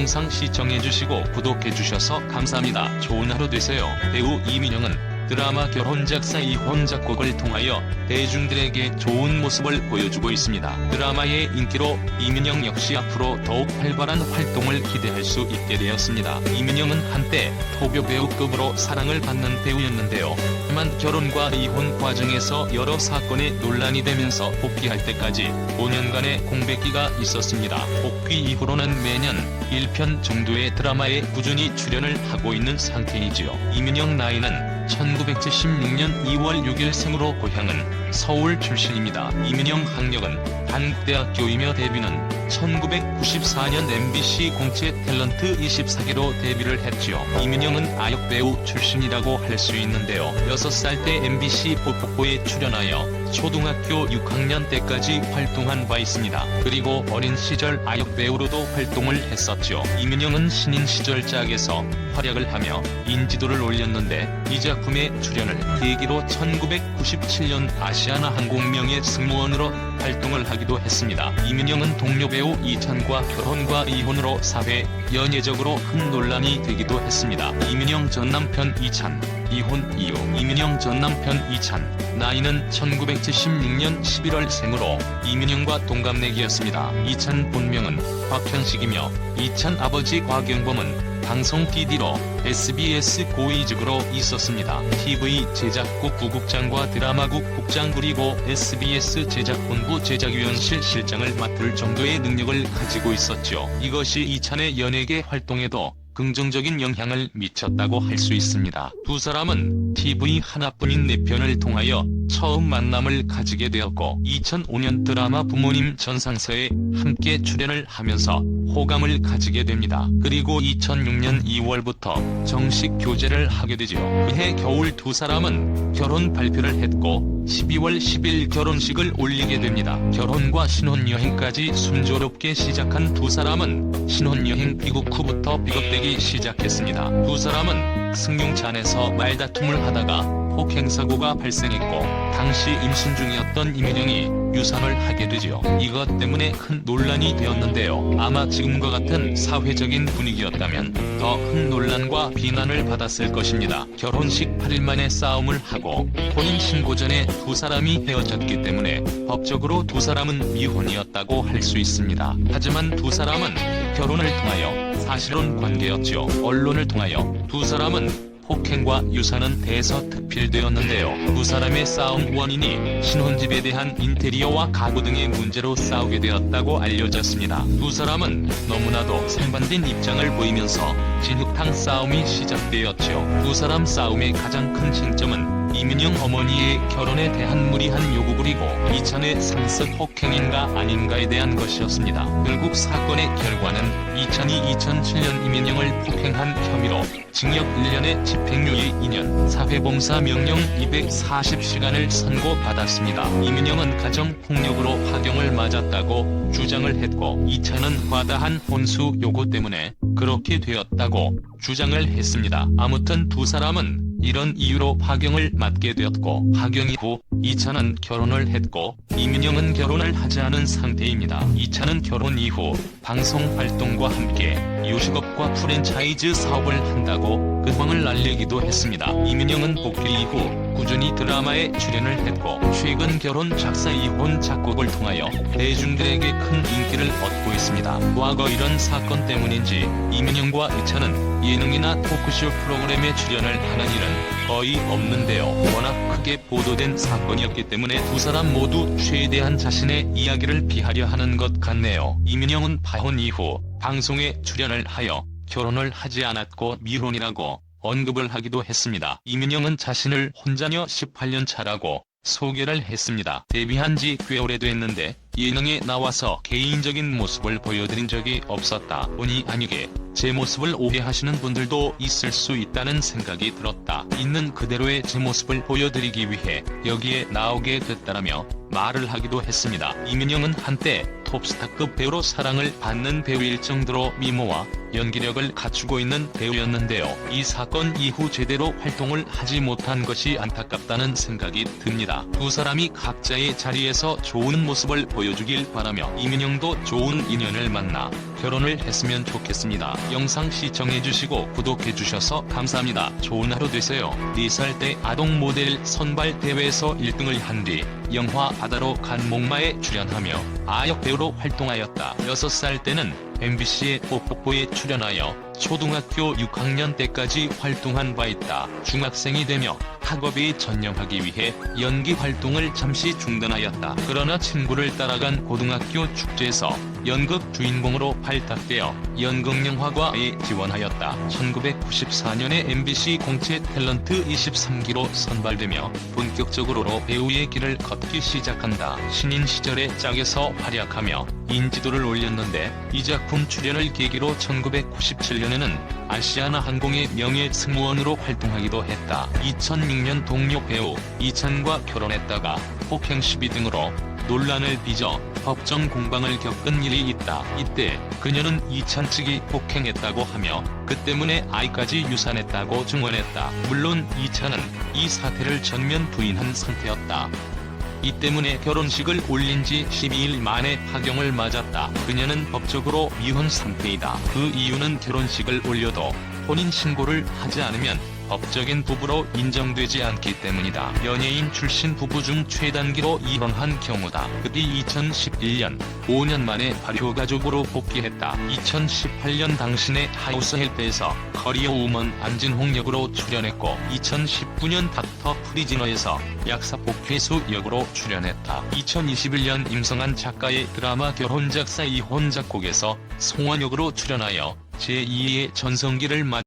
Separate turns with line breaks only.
영상 시청해주시고 구독해주셔서 감사합니다. 좋은 하루 되세요. 배우 이민영은 드라마 결혼 작사 이혼 작곡을 통하여 대중들에게 좋은 모습을 보여주고 있습니다. 드라마의 인기로 이민영 역시 앞으로 더욱 활발한 활동을 기대할 수 있게 되었습니다. 이민영은 한때 토교 배우급으로 사랑을 받는 배우였는데요. 하지만 결혼과 이혼 과정에서 여러 사건에 논란이 되면서 복귀할 때까지 5년간의 공백기가 있었습니다. 복귀 이후로는 매년 1편 정도의 드라마에 꾸준히 출연을 하고 있는 상태이지요. 이민영 나이는 1976년 2월 6일 생으로 고향은 서울 출신입니다. 이민영 학력은 한국대학교이며 데뷔는 1994년 MBC 공채 탤런트 24기로 데뷔를 했지요. 이민영은 아역배우 출신이라고 할 수 있는데요. 6살 때 MBC 보폭보에 출연하여 초등학교 6학년 때까지 활동한 바 있습니다. 그리고 어린 시절 아역배우로도 활동을 했었죠. 이민영은 신인 시절 짝에서 활약을 하며 인지도를 올렸는데 이 작품의 출연을 계기로 1997년 아시아나 항공명예 승무원으로 활동을 하기도 했습니다. 이민영은 동료 배우 이찬과 결혼과 이혼으로 사회 연예적으로 큰 논란이 되기도 했습니다. 이민영 전 남편 이찬 이혼 이후 이민영 전 남편 이찬 나이는 1976년 11월 생으로 이민영과 동갑내기였습니다. 이찬 본명은 곽현식이며 이찬 아버지 곽영범은 방송 PD로 SBS 고위직으로 있었습니다. TV 제작국 부국장과 드라마국 국장 그리고 SBS 제작본부 제작위원실 실장을 맡을 정도의 능력을 가지고 있었죠. 이것이 이찬의 연예계 활동에도 긍정적인 영향을 미쳤다고 할 수 있습니다. 두 사람은 TV 하나뿐인 4편을 통하여 처음 만남을 가지게 되었고 2005년 드라마 부모님 전상서에 함께 출연을 하면서 호감을 가지게 됩니다. 그리고 2006년 2월부터 정식 교제를 하게 되죠. 그해 겨울 두 사람은 결혼 발표를 했고 12월 10일 결혼식을 올리게 됩니다. 결혼과 신혼여행까지 순조롭게 시작한 두 사람은 신혼여행 귀국 후부터 비겁되기 시작했습니다. 두 사람은 승용차 안에서 말다툼을 하다가 폭행사고가 발생했고 당시 임신 중이었던 이민영이 유산을 하게 되죠. 이것 때문에 큰 논란이 되었는데요. 아마 지금과 같은 사회적인 분위기였다면 더 큰 논란과 비난을 받았을 것입니다. 결혼식 8일 만에 싸움을 하고 혼인신고 전에 두 사람이 헤어졌기 때문에 법적으로 두 사람은 미혼이었다고 할 수 있습니다. 하지만 두 사람은 결혼을 통하여 사실혼 관계였죠. 언론을 통하여 두 사람은 폭행과 유산은 대서특필되었는데요. 두 사람의 싸움 원인이 신혼집에 대한 인테리어와 가구 등의 문제로 싸우게 되었다고 알려졌습니다. 두 사람은 너무나도 상반된 입장을 보이면서 진흙탕 싸움이 시작되었죠. 두 사람 싸움의 가장 큰 쟁점은 이민영 어머니의 결혼에 대한 무리한 요구 그리고 이찬의 상습 폭행인가 아닌가에 대한 것이었습니다. 결국 사건의 결과는 이찬이 2007년 이민영을 폭행한 혐의로 징역 1년에 집행유예 2년, 사회봉사 명령 240시간을 선고받았습니다. 이민영은 가정폭력으로 파경을 맞았다고 주장을 했고 이찬은 과다한 혼수 요구 때문에 그렇게 되었다고 주장을 했습니다. 아무튼 두 사람은 이런 이유로 파경을 맞게 되었고 파경 이후 이찬은 결혼을 했고 이민영은 결혼을 하지 않은 상태입니다. 이찬은 결혼 이후 방송 활동과 함께 요식업과 프랜차이즈 사업을 한다고 근황을 알리기도 했습니다. 이민영은 복귀 이후 꾸준히 드라마에 출연을 했고 최근 결혼 작사 이혼 작곡을 통하여 대중들에게 큰 인기를 얻고 있습니다. 과거 이런 사건 때문인지 이민영과 이찬은 예능이나 토크쇼 프로그램에 출연을 하는 일은 거의 없는데요. 워낙 크게 보도된 사건이었기 때문에 두 사람 모두 최대한 자신의 이야기를 피하려 하는 것 같네요. 이민영은 파혼 이후 방송에 출연을 하여 결혼을 하지 않았고 미혼이라고 언급을 하기도 했습니다. 이민영은 자신을 혼자녀 18년 차라고 소개를 했습니다. 데뷔한 지 꽤 오래됐는데 예능에 나와서 개인적인 모습을 보여드린 적이 없었다. 본의 아니게 제 모습을 오해하시는 분들도 있을 수 있다는 생각이 들었다. 있는 그대로의 제 모습을 보여드리기 위해 여기에 나오게 됐다라며 말을 하기도 했습니다. 이민영은 한때 톱스타급 배우로 사랑을 받는 배우일 정도로 미모와 연기력을 갖추고 있는 배우였는데요. 이 사건 이후 제대로 활동을 하지 못한 것이 안타깝다는 생각이 듭니다. 두 사람이 각자의 자리에서 좋은 모습을 보여주길 바라며 이민영도 좋은 인연을 만나 결혼을 했으면 좋겠습니다. 영상 시청해주시고 구독해주셔서 감사합니다. 좋은 하루 되세요. 4살 때 아동 모델 선발 대회에서 1등을 한 뒤 영화 바다로 간 목마에 출연하며 아역 배우로 활동하였다. 6살 때는 MBC의 뽀뽀뽀에 출연하여 초등학교 6학년 때까지 활동한 바 있다. 중학생이 되며 학업에 전념하기 위해 연기 활동을 잠시 중단하였다. 그러나 친구를 따라간 고등학교 축제에서 연극 주인공으로 발탁되어 연극영화과에 지원하였다. 1994년에 MBC 공채 탤런트 23기로 선발되며 본격적으로 배우의 길을 걷기 시작한다. 신인 시절에 짝에서 활약하며 인지도를 올렸는데 이 작품 출연을 계기로 1997년에는 아시아나항공의 명예승무원으로 활동하기도 했다. 2006년 동료 배우 이찬과 결혼했다가 폭행 시비 등으로 논란을 빚어 법정 공방을 겪은 일이 있다. 이때 그녀는 이찬 측이 폭행했다고 하며 그 때문에 아이까지 유산했다고 증언했다. 물론 이찬은 이 사태를 전면 부인한 상태였다. 이 때문에 결혼식을 올린 지 12일 만에 파경을 맞았다. 그녀는 법적으로 미혼 상태이다. 그 이유는 결혼식을 올려도 혼인 신고를 하지 않으면 법적인 부부로 인정되지 않기 때문이다. 연예인 출신 부부 중 최단기로 이혼한 경우다. 그뒤 2011년 5년 만에 발효 가족으로 복귀했다. 2018년 당신의 하우스헬프에서 커리어 우먼 안진홍 역으로 출연했고 2019년 닥터 프리즈너에서 약사 복회수 역으로 출연했다. 2021년 임성한 작가의 드라마 결혼작사 이혼 작곡에서 송원 역으로 출연하여 제2의 전성기를 맞